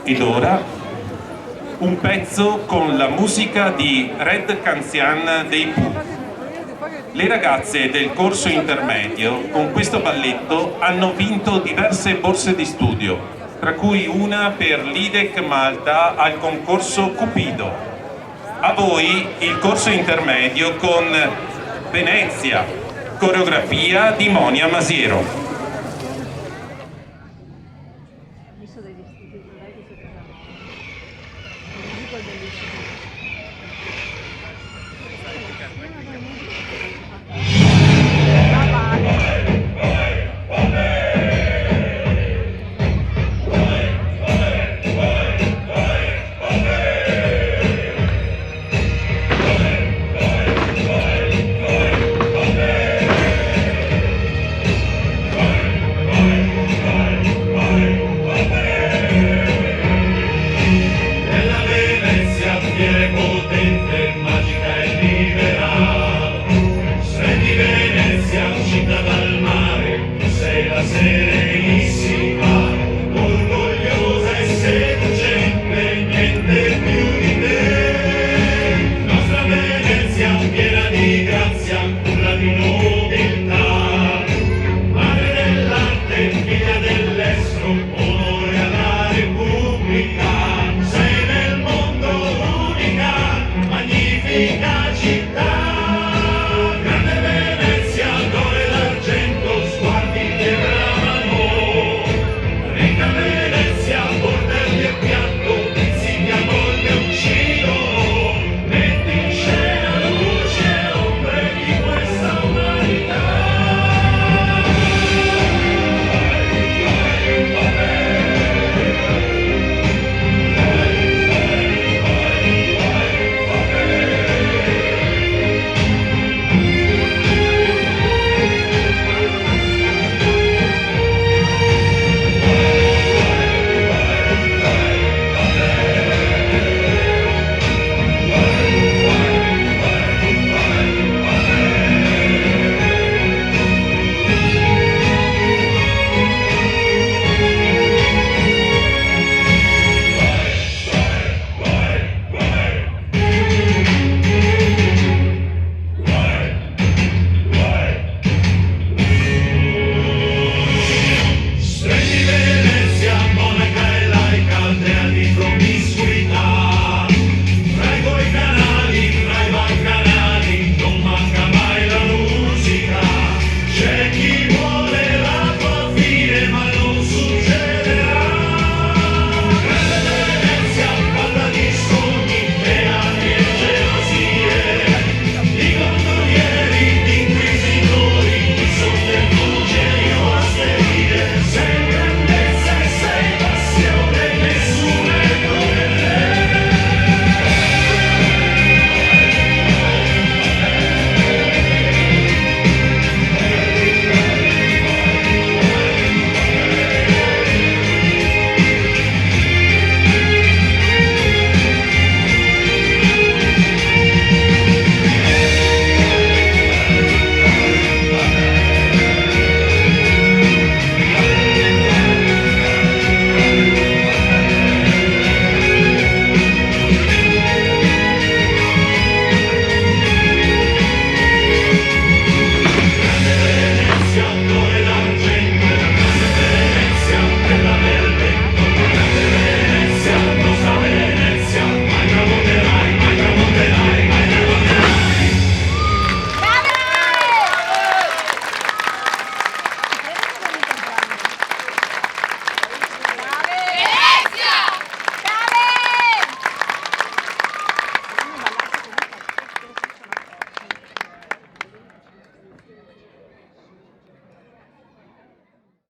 Ed ora un pezzo con la musica di Red Canzian dei Pooh. Le ragazze del corso intermedio con questo balletto hanno vinto diverse borse di studio, tra cui una per l'IDEC Malta al concorso Cupido. A voi il corso intermedio con Venezia, coreografia di Monia Masiero. Visto dei vestiti che si trovano musical bellissimo.